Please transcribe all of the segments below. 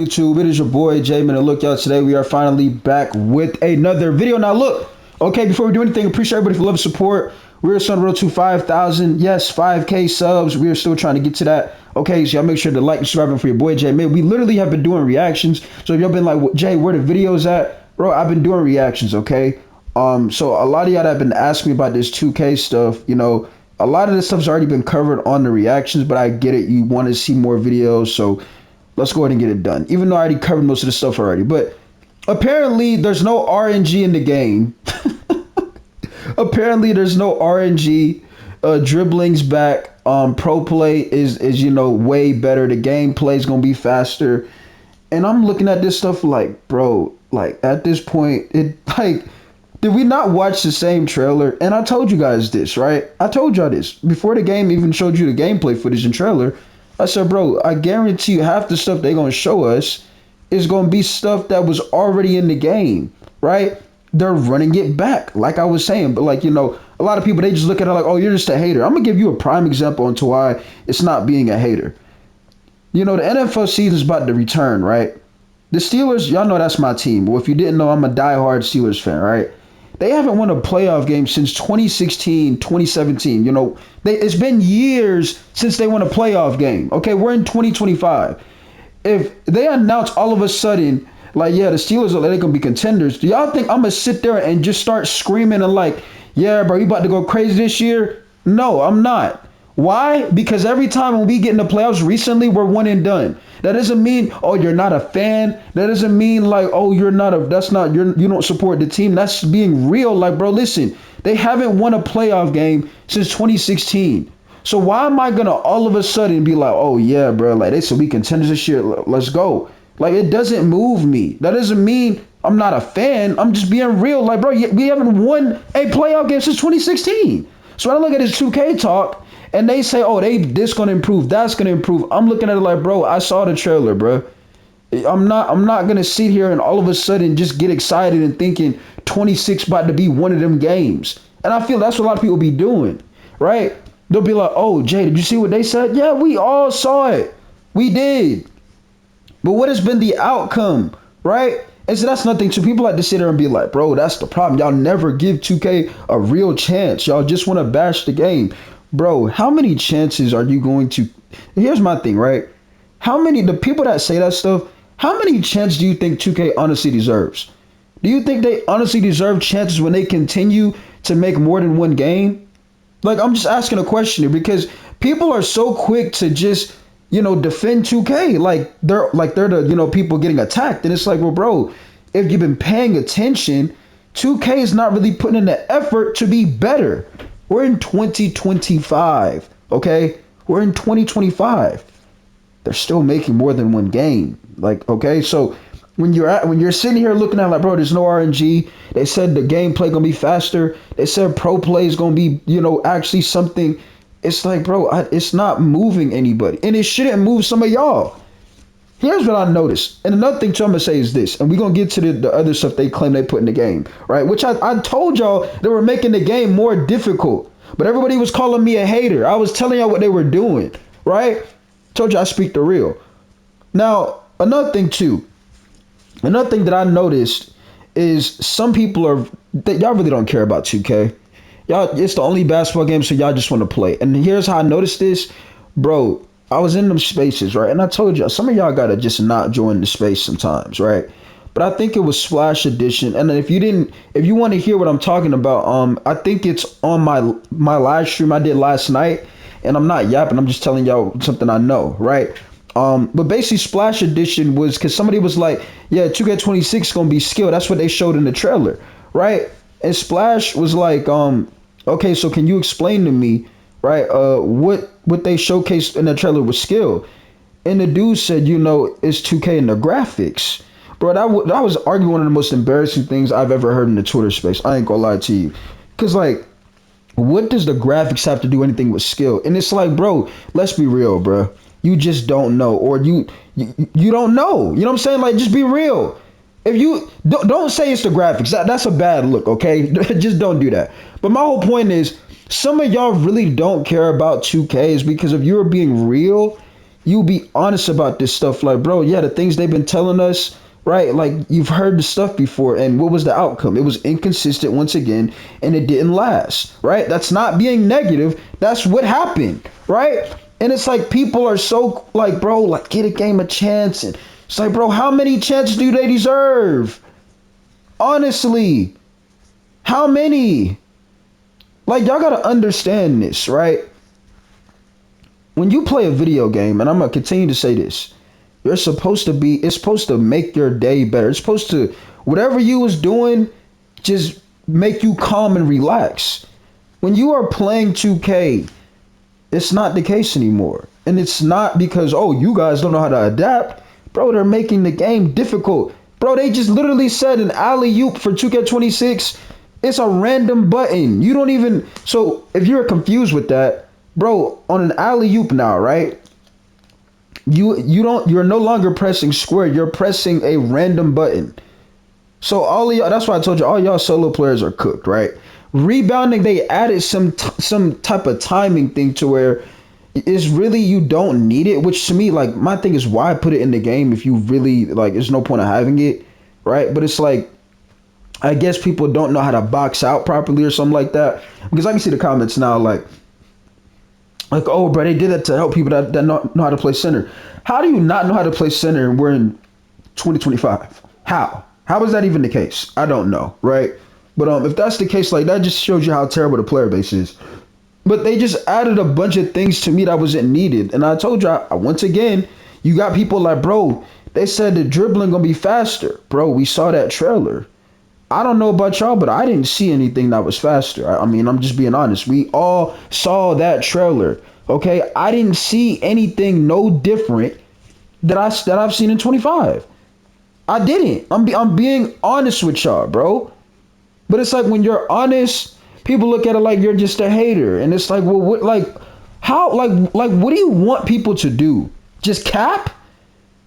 YouTube, it is your boy J-Man, and look, y'all, today we are finally back with another video. Now look, okay, before we do anything, appreciate everybody for love and support. We're still on the road to 5,000, yes, 5K subs. We are still trying to get to that. Okay, so y'all make sure to like and subscribe for your boy J-Man. We literally have been doing reactions. So if y'all been like, Jay, where the videos at? Bro, I've been doing reactions, okay? So a lot of y'all have been asking me about this 2K stuff. You know, a lot of this stuff's already been covered on the reactions, but I get it. You want to see more videos, so let's go ahead and get it done. Even though I already covered most of the stuff already. But apparently there's no RNG in the game. Apparently there's no RNG. Dribbling's back. Pro play is you know way better. The gameplay is gonna be faster. And I'm looking at this stuff like, bro, like at this point, it like, did we not watch the same trailer? And I told you guys this, right? I told y'all this before the game even showed you the gameplay footage and trailer. I said, bro, I guarantee you half the stuff they're going to show us is going to be stuff that was already in the game, right? They're running it back, like I was saying. But like, you know, a lot of people, they just look at it like, oh, you're just a hater. I'm going to give you a prime example into why it's not being a hater. You know, the NFL season is about to return, right? The Steelers, y'all know that's my team. Well, if you didn't know, I'm a diehard Steelers fan, right? They haven't won a playoff game since 2016, 2017. You know, it's been years since they won a playoff game. Okay, we're in 2025. If they announce all of a sudden, like, yeah, the Steelers are going to be contenders, do y'all think I'm going to sit there and just start screaming and like, yeah, bro, you about to go crazy this year? No, I'm not. Why? Because every time when we get in the playoffs recently, we're one and done. That doesn't mean, oh, you're not a fan. That doesn't mean like, oh, you don't support the team. That's being real. Like, bro, listen, they haven't won a playoff game since 2016. So why am I gonna all of a sudden be like, oh yeah, bro, like they said we contenders this year, let's go. Like, it doesn't move me. That doesn't mean I'm not a fan. I'm just being real. Like, bro, we haven't won a playoff game since 2016. So when I look at this 2K talk, and they say, oh, this gonna improve, that's gonna improve. I'm looking at it like, bro, I saw the trailer, bro. I'm not gonna sit here and all of a sudden just get excited and thinking 26 about to be one of them games. And I feel that's what a lot of people be doing, right? They'll be like, oh, Jay, did you see what they said? Yeah, we all saw it. We did. But what has been the outcome, right? And so that's nothing. So people like to sit there and be like, bro, that's the problem. Y'all never give 2K a real chance. Y'all just want to bash the game. Bro, how many chances are you going to? Here's my thing, right? The people that say that stuff, how many chances do you think 2K honestly deserves? Do you think they honestly deserve chances when they continue to make more than one game? Like, I'm just asking a question here because people are so quick to just, you know, defend 2K. They're the, you know, people getting attacked. And it's like, well, bro, if you've been paying attention, 2K is not really putting in the effort to be better. We're in 2025, okay? We're in 2025. They're still making more than one game. Like, okay, so when you're sitting here looking at like, bro, there's no RNG. They said the gameplay gonna be faster. They said pro play is gonna be, you know, actually something. It's like, bro, it's not moving anybody, and it shouldn't move some of y'all. Here's what I noticed. And another thing too, I'm going to say is this. And we're going to get to the other stuff they claim they put in the game, right? Which I told y'all they were making the game more difficult. But everybody was calling me a hater. I was telling y'all what they were doing, right? Told you I speak the real. Now, another thing that I noticed is some people y'all really don't care about 2K. Y'all, it's the only basketball game, so y'all just want to play. And here's how I noticed this. Bro, I was in them spaces, right? And I told you, some of y'all got to just not join the space sometimes, right? But I think it was Splash Edition. And if you want to hear what I'm talking about, I think it's on my live stream I did last night. And I'm not yapping. I'm just telling y'all something I know, right? But basically Splash Edition was because somebody was like, yeah, 2K26 is going to be skill. That's what they showed in the trailer, right? And Splash was like, okay, so can you explain to me, right, what they showcased in the trailer was skill? And the dude said, you know, it's 2K in the graphics. Bro, that was arguably one of the most embarrassing things I've ever heard in the Twitter space. I ain't gonna lie to you. Because, like, what does the graphics have to do anything with skill? And it's like, bro, let's be real, bro. You just don't know. Or you don't know. You know what I'm saying? Like, just be real. If you don't say it's the graphics, that's a bad look, okay? Just don't do that. But my whole point is, some of y'all really don't care about 2K is because if you're being real, you be honest about this stuff. Like, bro, yeah, the things they've been telling us, right? Like, you've heard the stuff before, and what was the outcome? It was inconsistent once again, and it didn't last, right? That's not being negative. That's what happened, right? And it's like people are so like, bro, like, get a game a chance, and it's like, bro, how many chances do they deserve? Honestly, how many? Like, y'all gotta understand this, right? When you play a video game, and I'm gonna continue to say this, you're supposed to be, it's supposed to make your day better. It's supposed to, whatever you was doing, just make you calm and relax. When you are playing 2K, it's not the case anymore. And it's not because, oh, you guys don't know how to adapt. Bro, they're making the game difficult. Bro, they just literally said an alley-oop for 2K26. It's a random button. You don't even, so if you're confused with that, bro, on an alley-oop now, right? You're no longer pressing square, you're pressing a random button. So all of y'all, that's why I told you all y'all solo players are cooked, right? Rebounding, they added some type of timing thing to where it's really, you don't need it, which to me, like, my thing is, why put it in the game if you really, like, there's no point of having it, right? But it's like, I guess people don't know how to box out properly or something like that, because I can see the comments now, like, oh, bro, they did that to help people that know how to play center. How do you not know how to play center and we're in 2025? How is that even the case? I don't know, right? But if that's the case, like, that just shows you how terrible the player base is. But they just added a bunch of things to me that wasn't needed. And I told you, once again, you got people like, bro, they said the dribbling gonna be faster. Bro, we saw that trailer. I don't know about y'all, but I didn't see anything that was faster. I mean, I'm just being honest. We all saw that trailer. Okay, I didn't see anything no different that I've seen in 25. I didn't. I'm being honest with y'all, bro. But it's like, when you're honest, people look at it like you're just a hater, and it's like, well, what, like, how, like, what do you want people to do? Just cap?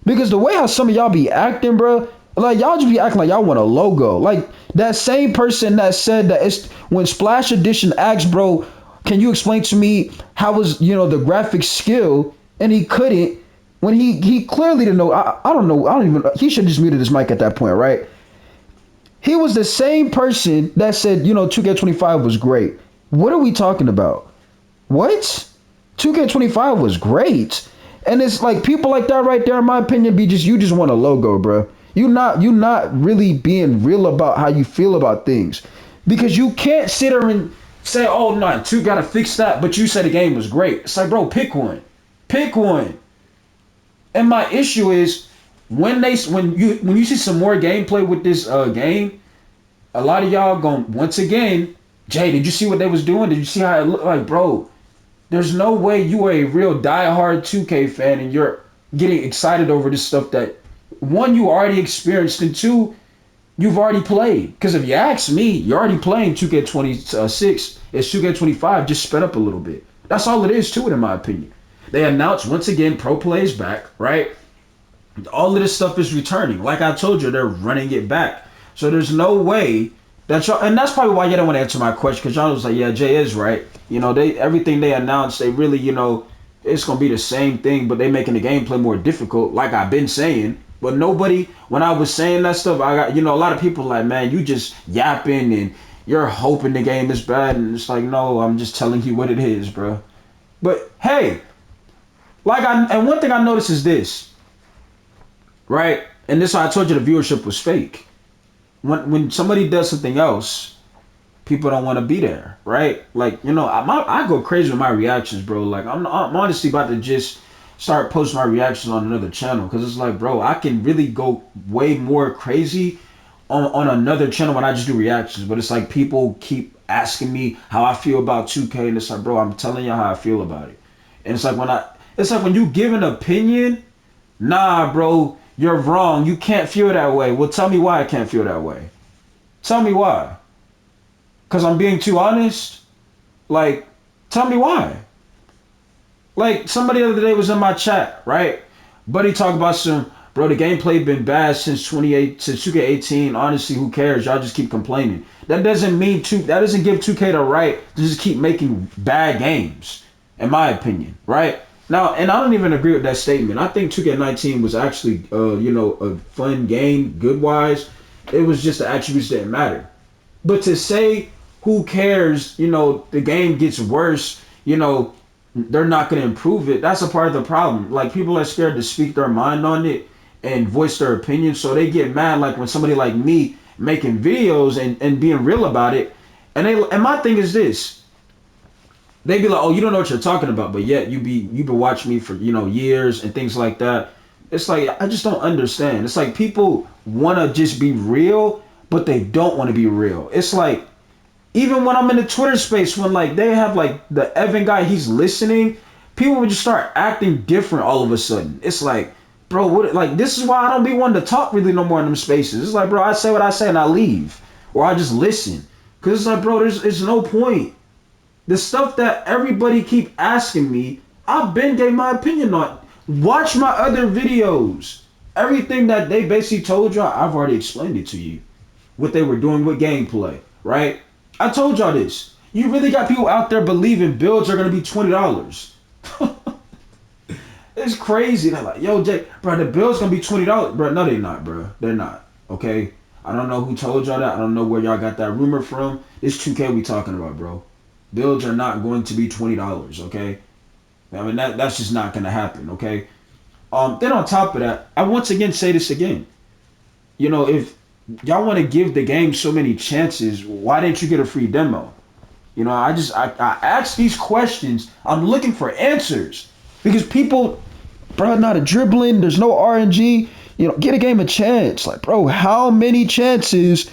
Because the way how some of y'all be acting, bro, like, y'all just be acting like y'all want a logo. Like, that same person that said that, it's when Splash Edition asked, bro, can you explain to me how was, the graphic skill, and he couldn't, when he clearly didn't know. I don't know. I don't even, he should just muted his mic at that point, right? He was the same person that said, 2K25 was great. What are we talking about? What? 2K25 was great. And it's like, people like that right there, in my opinion, you just want a logo, bro. You not really being real about how you feel about things. Because you can't sit there and say, oh no, 2 gotta fix that, but you said the game was great. It's like, bro, pick one. Pick one. And my issue is, when you see some more gameplay with this game, a lot of y'all going, once again, Jay, did you see what they was doing? Did you see how it looked? Like, bro, there's no way you are a real diehard 2K fan and you're getting excited over this stuff that, one, you already experienced, and two, you've already played. Because if you ask me, you're already playing 2K26. It's 2K25 just sped up a little bit. That's all it is to it, in my opinion. They announced, once again, Pro Play is back, right? All of this stuff is returning. Like I told you, they're running it back. So there's no way that y'all, and that's probably why you don't want to answer my question, because y'all was like, yeah, Jay is right. Everything they announced, they really, it's going to be the same thing, but they making the gameplay more difficult, like I've been saying. But nobody, when I was saying that stuff, I got, a lot of people like, man, you just yapping and you're hoping the game is bad. And it's like, no, I'm just telling you what it is, bro. But hey, and one thing I noticed is this, right? And this is why I told you the viewership was fake. When somebody does something else, people don't want to be there, right? Like, I go crazy with my reactions, bro. Like, I'm honestly about to just start posting my reactions on another channel, because it's like, bro, I can really go way more crazy on another channel when I just do reactions. But it's like, people keep asking me how I feel about 2K, and it's like, bro, I'm telling you how I feel about it. And it's like, when you give an opinion, nah, bro, you're wrong. You can't feel that way. Well, tell me why I can't feel that way. Tell me why. Because I'm being too honest? Like, tell me why. Like, somebody the other day was in my chat, right? Buddy talked about bro, the gameplay been bad since 2K18. Honestly, who cares? Y'all just keep complaining. That doesn't give 2K the right to just keep making bad games, in my opinion, right? Now, and I don't even agree with that statement. I think 2K19 was actually, a fun game, good wise. It was just the attributes didn't matter. But to say, who cares, the game gets worse, they're not going to improve it. That's a part of the problem. Like, people are scared to speak their mind on it and voice their opinion. So they get mad, like when somebody like me making videos and being real about it. And my thing is this. They be like, oh, you don't know what you're talking about, but yet you've been watching me for years and things like that. It's like, I just don't understand. It's like people want to just be real, but they don't want to be real. It's like, even when I'm in the Twitter space, when like they have like the Evan guy, he's listening, people would just start acting different all of a sudden. It's like, bro, what? Like, this is why I don't be wanting to talk really no more in them spaces. It's like, bro, I say what I say and I leave, or I just listen, cause it's like, bro, there's no point. The stuff that everybody keep asking me, I've been gave my opinion on. Watch my other videos. Everything that they basically told y'all, I've already explained it to you. What they were doing with gameplay, right? I told y'all this. You really got people out there believing builds are gonna be $20. It's crazy. They're like, yo, Jay, bro, the build's gonna be $20. Bro, no, they're not, bro. They're not. Okay? I don't know who told y'all that. I don't know where y'all got that rumor from. It's 2K we talking about, bro. Builds are not going to be $20, okay? I mean, that's just not gonna happen, okay? Then on top of that, I once again say this again. If y'all want to give the game so many chances, why didn't you get a free demo? I ask these questions. I'm looking for answers because people, bro, not a dribbling. There's no RNG. Get a game a chance. Like, bro, how many chances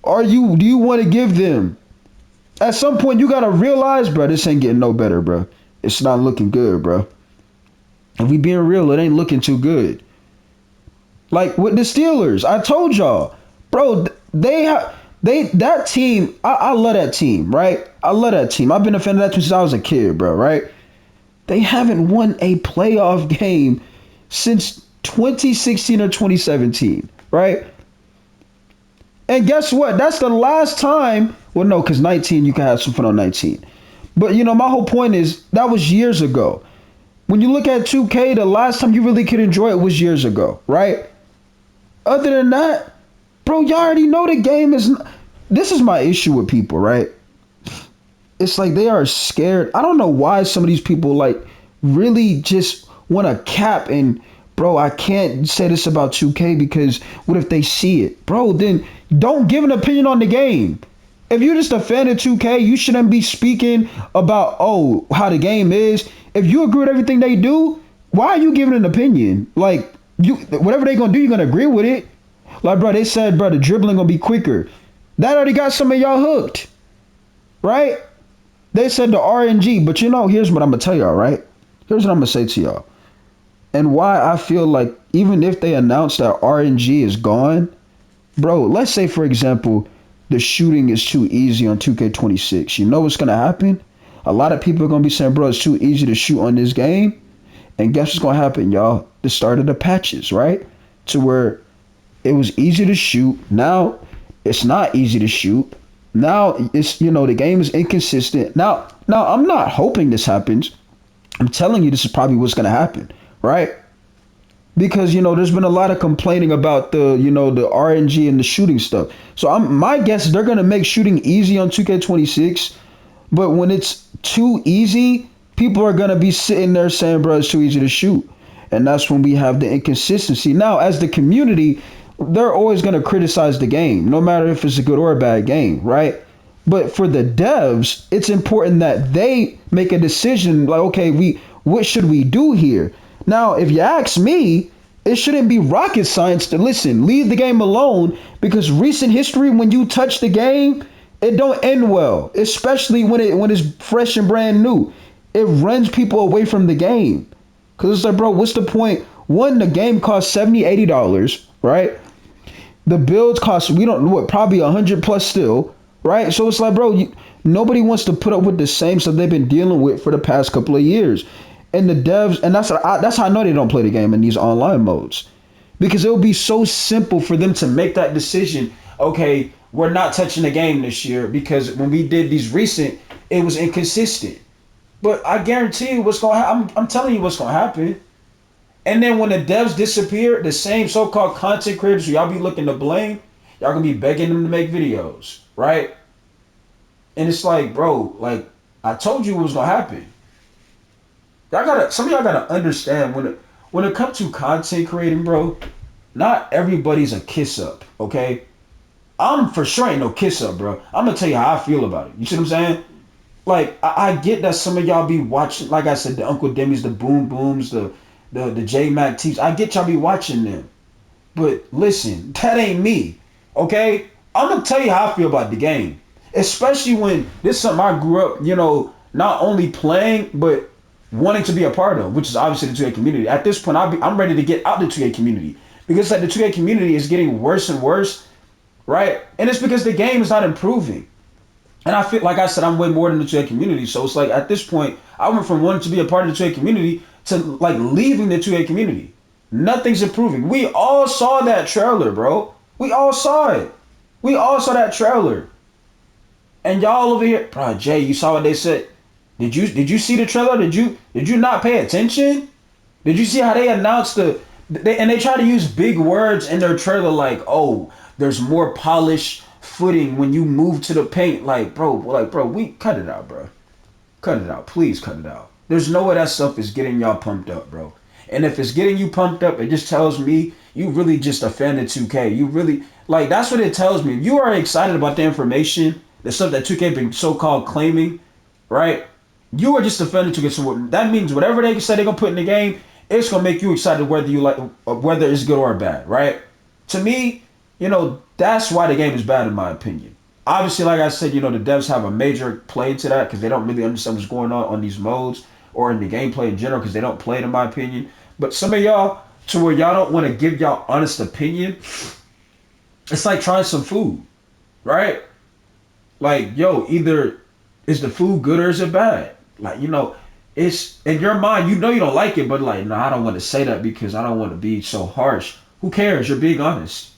do you want to give them? At some point, you gotta realize, bro, this ain't getting no better, bro. It's not looking good, bro. If we being real, it ain't looking too good. Like with the Steelers, I told y'all, bro, that team. I love that team, right? I love that team. I've been a fan of that team since I was a kid, bro, right? They haven't won a playoff game since 2016 or 2017, right? And guess what? That's the last time. Well, no, because 19, you can have some fun on 19. But, my whole point is that was years ago. When you look at 2K, the last time you really could enjoy it was years ago, right? Other than that, bro, y'all already know the game is. This is my issue with people, right? It's like they are scared. I don't know why some of these people, like, really just want to cap and. Bro, I can't say this about 2K because what if they see it? Bro, then don't give an opinion on the game. If you're just a fan of 2K, you shouldn't be speaking about, how the game is. If you agree with everything they do, why are you giving an opinion? Like, whatever they gonna do, you're gonna agree with it. Like, bro, they said, bro, the dribbling gonna be quicker. That already got some of y'all hooked, right? They said the RNG, but here's what I'm gonna tell y'all, right? Here's what I'm gonna say to y'all. And why I feel like even if they announce that RNG is gone, bro, let's say, for example, the shooting is too easy on 2K26. You know what's going to happen? A lot of people are going to be saying, bro, it's too easy to shoot on this game. And guess what's going to happen, y'all? The start of the patches, right? To where it was easy to shoot. Now it's not easy to shoot. Now it's, the game is inconsistent. Now I'm not hoping this happens. I'm telling you, this is probably what's going to happen. Right? Because, there's been a lot of complaining about the RNG and the shooting stuff. So my guess is they're going to make shooting easy on 2K26. But when it's too easy, people are going to be sitting there saying, bro, it's too easy to shoot. And that's when we have the inconsistency. Now, as the community, they're always going to criticize the game, no matter if it's a good or a bad game, right? But for the devs, it's important that they make a decision like, okay, what should we do here? Now, if you ask me, it shouldn't be rocket science to leave the game alone, because recent history, when you touch the game, it don't end well, especially when it's fresh and brand new. It runs people away from the game. Because it's like, bro, what's the point? One, the game costs $70, $80, right? The builds cost, we don't know what, probably 100 plus still, right? So it's like, bro, nobody wants to put up with the same stuff they've been dealing with for the past couple of years. And the devs, and that's how I know they don't play the game in these online modes, because it would be so simple for them to make that decision. Okay, we're not touching the game this year because when we did these recent, it was inconsistent. But I guarantee you what's gonna happen. I'm telling you what's gonna happen. And then when the devs disappear, the same so-called content creators who y'all be looking to blame, y'all gonna be begging them to make videos, right? And it's like, bro, like I told you what was gonna happen. Some of y'all gotta understand when it comes to content creating, bro. Not everybody's a kiss up, okay? I'm for sure ain't no kiss up, bro. I'm gonna tell you how I feel about it. You see what I'm saying? Like I get that some of y'all be watching, like I said, the Uncle Demis, the Boom Booms, the J Mac Tees. I get y'all be watching them. But listen, that ain't me. Okay? I'm gonna tell you how I feel about the game. Especially when this is something I grew up, not only playing, but wanting to be a part of, which is obviously the 2K community. At this point, I'm ready to get out the 2K community. Because like the 2K community is getting worse and worse, right? And it's because the game is not improving. And I feel like I said, I'm way more than the 2K community. So it's like at this point, I went from wanting to be a part of the 2K community to like leaving the 2K community. Nothing's improving. We all saw that trailer, bro. We all saw it. We all saw that trailer. And y'all over here, bro, Jay, you saw what they said. Did you see the trailer? Did you not pay attention? Did you see how they announced they try to use big words in their trailer like, oh, there's more polished footing when you move to the paint. Like, bro, we cut it out, bro. Cut it out. Please cut it out. There's no way that stuff is getting y'all pumped up, bro. And if it's getting you pumped up, it just tells me you really just a fan of 2K. You really, like, that's what it tells me. If you are excited about the information, the stuff that 2K been so-called claiming, right? You are just a fan of 2K. So that means whatever they say they're going to put in the game, it's going to make you excited whether you like, whether it's good or bad, right? To me, that's why the game is bad in my opinion. Obviously, like I said, the devs have a major play into that because they don't really understand what's going on these modes or in the gameplay in general because they don't play it in my opinion. But some of y'all, to where y'all don't want to give y'all honest opinion, it's like trying some food, right? Like, yo, either is the food good or is it bad? Like, it's in your mind, you don't like it, but like, no, I don't want to say that because I don't want to be so harsh. Who cares? You're being honest.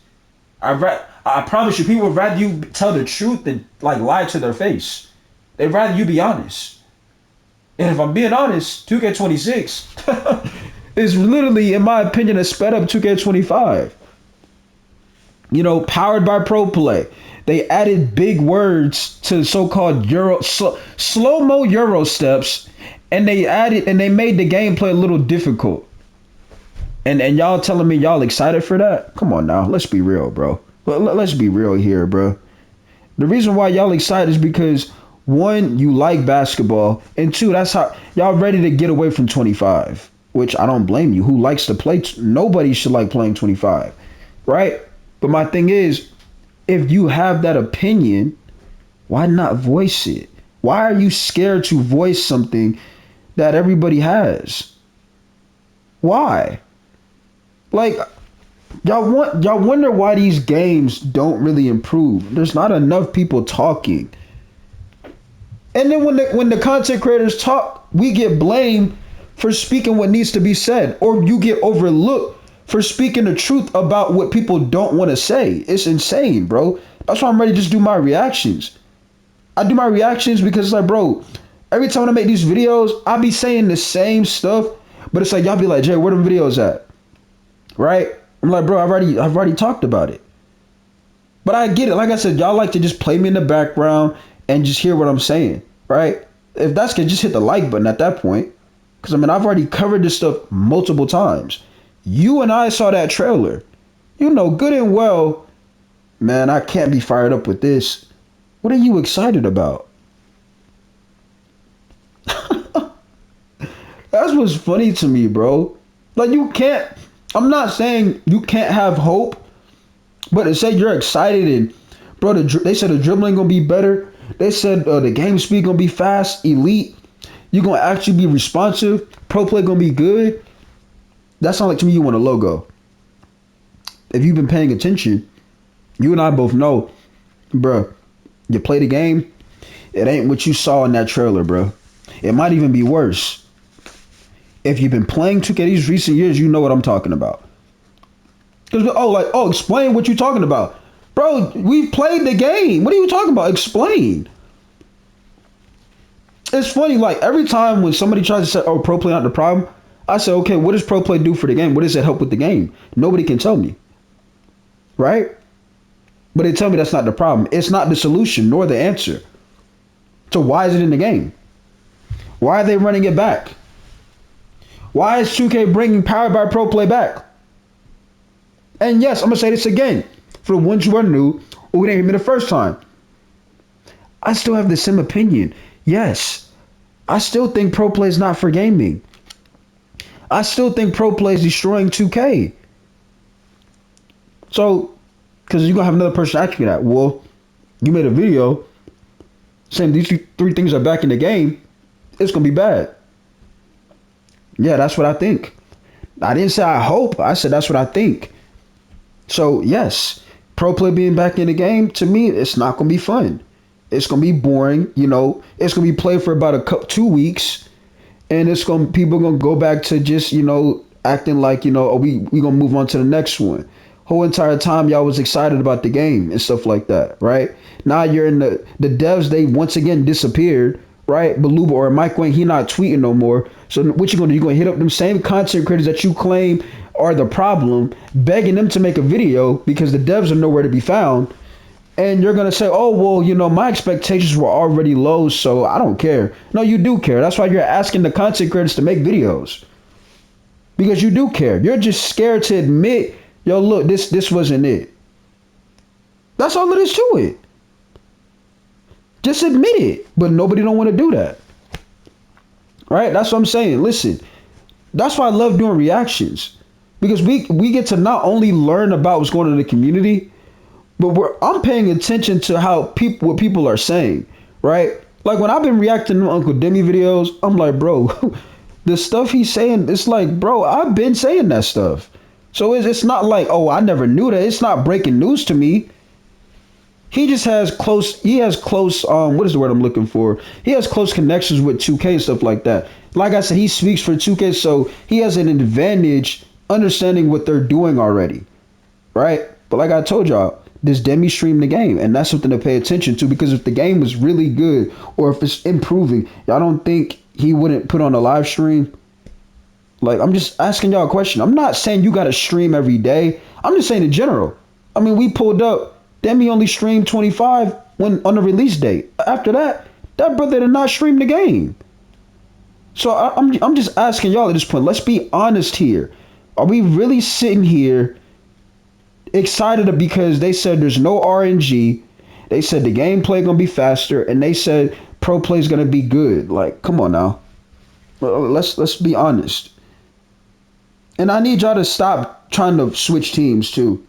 I promise you, people would rather you tell the truth than like lie to their face. They'd rather you be honest. And if I'm being honest, 2K26 is literally, in my opinion, a sped up 2K25. Powered by Pro Play. They added big words to so-called slow-mo Euro steps, and they made the gameplay a little difficult. And y'all telling me y'all excited for that? Come on now, let's be real, bro. Let's be real here, bro. The reason why y'all excited is because one, you like basketball, and two, that's how y'all ready to get away from 25, which I don't blame you. Who likes to play? Nobody should like playing 25, right? But my thing is, if you have that opinion, why not voice it? Why are you scared to voice something that everybody has? Why? Like, y'all wonder why these games don't really improve. There's not enough people talking. And then when the content creators talk, we get blamed for speaking what needs to be said, or you get overlooked for speaking the truth about what people don't want to say. It's insane, bro. That's why I'm ready to just do my reactions. I do my reactions because it's like, bro, every time I make these videos, I be saying the same stuff, but it's like y'all be like, Jay, where them videos at? Right? I'm like, bro, I've already talked about it. But I get it. Like I said, y'all like to just play me in the background and just hear what I'm saying, right? If that's good, just hit the like button at that point. Because, I've already covered this stuff multiple times. You and I saw that trailer. Good and well, man, I can't be fired up with this. What are you excited about? That's what's funny to me, bro. Like, I'm not saying you can't have hope, but it said you're excited and, bro, they said the dribbling gonna be better. They said the game speed gonna be fast, elite. You're gonna actually be responsive. Pro play gonna be good. That sounds like to me you want a logo. If you've been paying attention, you and I both know, bro, you play the game, it ain't what you saw in that trailer, bro. It might even be worse. If you've been playing 2K these recent years, you know what I'm talking about. Because, explain what you're talking about. Bro, we've played the game. What are you talking about? Explain. It's funny, like every time when somebody tries to say, "Oh, pro play not the problem," I say, "Okay, what does pro play do for the game? What does it help with the game?" Nobody can tell me, right? But they tell me that's not the problem. It's not the solution nor the answer. So why is it in the game? Why are they running it back? Why is 2K bringing Powered by Pro Play back? And yes, I'm gonna say this again for the ones who are new or who didn't hear me the first time. I still have the same opinion. Yes, I still think Pro Play is not for gaming. I still think Pro Play is destroying 2K. So, because you're gonna have another person ask you that. Well, you made a video saying these three things are back in the game. It's gonna be bad. Yeah, that's what I think. I didn't say I hope. I said that's what I think. So yes, pro play being back in the game, to me, it's not gonna be fun. It's gonna be boring. It's gonna be played for about 2 weeks, and people gonna go back to just acting like oh, we gonna move on to the next one. Whole entire time y'all was excited about the game and stuff like that, right? Now you're in the devs. They once again disappeared, right? Beluba or Mike Wayne, he not tweeting no more. So what you gonna do? You gonna hit up them same content creators that you claim are the problem, begging them to make a video because the devs are nowhere to be found. And you're gonna say, oh well, my expectations were already low, so I don't care. No, you do care. That's why you're asking the content creators to make videos. Because you do care. You're just scared to admit, yo, look, this wasn't it. That's all it is to it. Just admit it. But nobody don't want to do that. Right? That's what I'm saying. Listen, that's why I love doing reactions. Because we get to not only learn about what's going on in the community, but I'm paying attention to what people are saying, right? Like when I've been reacting to Uncle Demi videos, I'm like, bro, the stuff he's saying, it's like, bro, I've been saying that stuff. So it's not like, oh, I never knew that. It's not breaking news to me. He has close, what is the word I'm looking for? He has close connections with 2K and stuff like that. Like I said, he speaks for 2K, so he has an advantage understanding what they're doing already, right? But like I told y'all, this Demi streamed the game, and that's something to pay attention to, because if the game was really good or if it's improving, y'all don't think he wouldn't put on a live stream? Like, I'm just asking y'all a question. I'm not saying you got to stream every day. I'm just saying in general. I mean, we pulled up, Demi only streamed 25 on the release date. After that, that brother did not stream the game. So I'm just asking y'all at this point, let's be honest here. Are we really sitting here excited because they said there's no RNG, they said the gameplay gonna be faster, and they said pro play is gonna be good? Like, come on now. Let's be honest. And I need y'all to stop trying to switch teams too.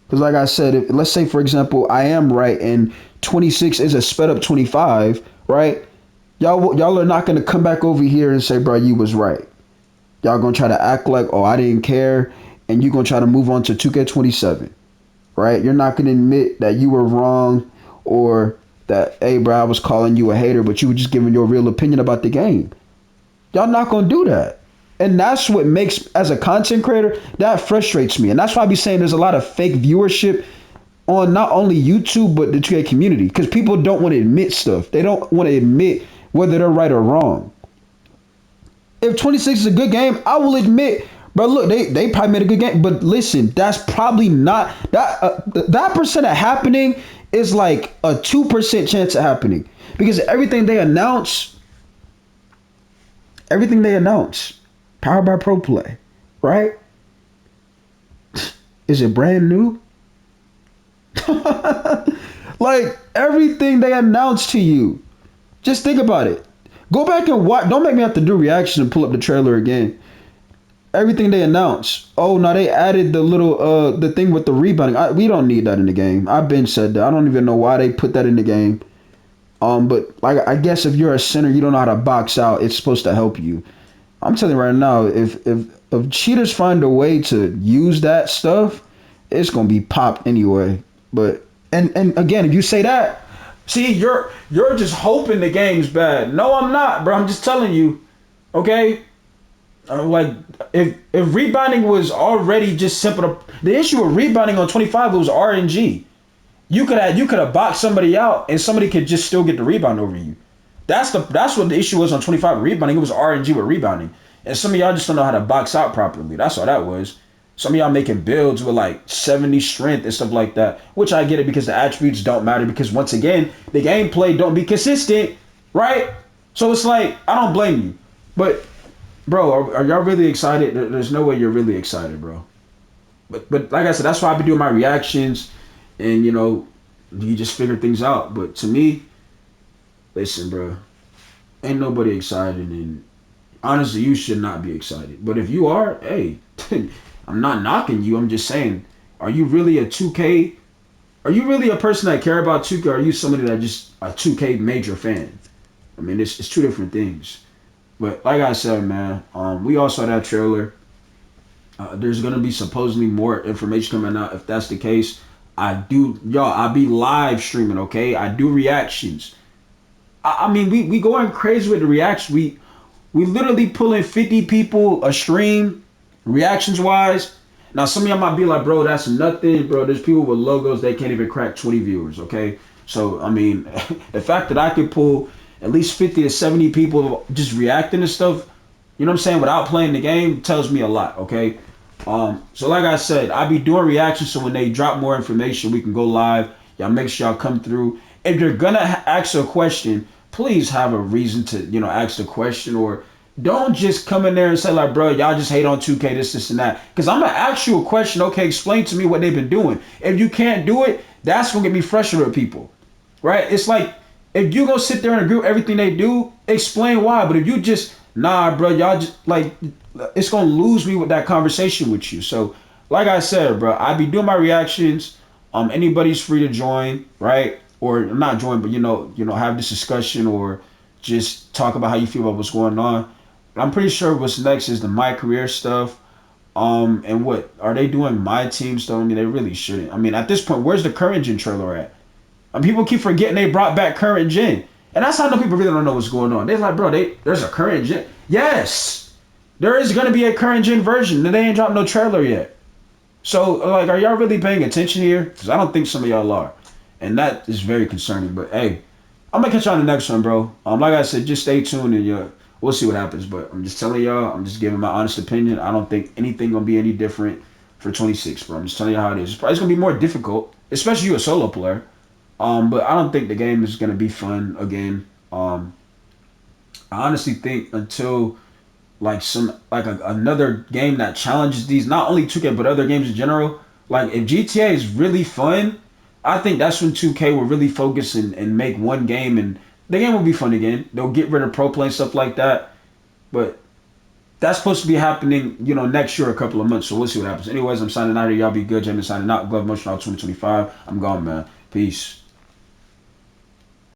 Because like I said, let's say, for example, I am right and 26 is a sped up 25, right? Y'all are not going to come back over here and say, bro, you was right. Y'all going to try to act like, oh, I didn't care. And you're going to try to move on to 2K27, right? You're not going to admit that you were wrong, or that, hey, bro, I was calling you a hater, but you were just giving your real opinion about the game. Y'all not going to do that. And that's what makes, as a content creator, that frustrates me. And that's why I be saying there's a lot of fake viewership on not only YouTube, but the 2K community. Because people don't want to admit stuff. They don't want to admit whether they're right or wrong. If 26 is a good game, I will admit, bro, look, they probably made a good game. But listen, that's probably not, that percent of happening is like a 2% chance of happening. Because everything they announce, powered by Pro Play, right? Is it brand new? Like, everything they announce to you, just think about it. Go back and watch. Don't make me have to do reaction and pull up the trailer again. Everything they announce. Oh, now they added the little the thing with the rebounding. We don't need that in the game. I've been said that. I don't even know why they put that in the game. But like, I guess if you're a center, you don't know how to box out. It's supposed to help you. I'm telling you right now, if cheaters find a way to use that stuff, it's gonna be popped anyway. But and again, if you say that, see, you're just hoping the game's bad. No, I'm not, bro. I'm just telling you, okay? Like, if rebounding was already just simple, the issue with rebounding on 25 was RNG. You could have boxed somebody out and somebody could just still get the rebound over you. That's what the issue was on 25 rebounding. It was RNG with rebounding, and some of y'all just don't know how to box out properly. That's all that was. Some of y'all making builds with like 70 strength and stuff like that, which I get it because the attributes don't matter because once again the gameplay don't be consistent, right? So it's like I don't blame you, but bro, are y'all really excited? There's no way you're really excited, bro. But like I said, that's why I've been doing my reactions, and you just figure things out. But to me, listen, bro, ain't nobody excited, and honestly, you should not be excited. But if you are, hey, I'm not knocking you. I'm just saying, are you really a 2K? Are you really a person that care about 2K? Or are you somebody that just a 2K major fan? I mean, it's two different things. But like I said, man, we all saw that trailer. There's gonna be supposedly more information coming out. If that's the case, I'll be live streaming. Okay, I do reactions. I mean, we going crazy with the reaction. We literally pulling 50 people a stream, reactions wise. Now some of y'all might be like, bro, that's nothing, bro. There's people with logos they can't even crack 20 viewers. Okay, so I mean, the fact that I could pull at least 50 to 70 people just reacting to stuff, you know what I'm saying, without playing the game tells me a lot. Okay, so like I said, I be doing reactions, so when they drop more information, we can go live. Y'all make sure y'all come through. If you're gonna ask a question, please have a reason to, ask the question, or don't just come in there and say like, bro, y'all just hate on 2K, this, and that. Because I'm gonna ask you a question. Okay, explain to me what they've been doing. If you can't do it, that's gonna get me frustrated with people, right? It's like if you go sit there and agree with everything they do, explain why. But if you just nah, bro, y'all just like, it's gonna lose me with that conversation with you. So, like I said, bro, I be doing my reactions. Anybody's free to join, right? Or not join, but have this discussion or just talk about how you feel about what's going on. I'm pretty sure what's next is the my career stuff. And what are they doing? My team stuff? I mean, they really shouldn't. I mean, at this point, where's the current gen trailer at? And people keep forgetting they brought back current gen, and that's how I know people really don't know what's going on. They're like, bro, there's a current gen. Yes, there is gonna be a current gen version, and they ain't dropped no trailer yet. So, like, are y'all really paying attention here? Because I don't think some of y'all are, and that is very concerning. But hey, I'm gonna catch y'all on the next one, bro. Like I said, just stay tuned and we'll see what happens. But I'm just telling y'all, I'm just giving my honest opinion. I don't think anything gonna be any different for 26, bro. I'm just telling you how it is. It's probably gonna be more difficult, especially you a solo player. But I don't think the game is gonna be fun again. I honestly think until like another game that challenges these, not only 2K but other games in general. Like if GTA is really fun, I think that's when 2K will really focus and make one game, and the game will be fun again. They'll get rid of pro play and stuff like that. But that's supposed to be happening, next year, a couple of months. So we'll see what happens. Anyways, I'm signing out here. Y'all be good. Jamie signing out. Glove Motion out 2025. I'm gone, man. Peace.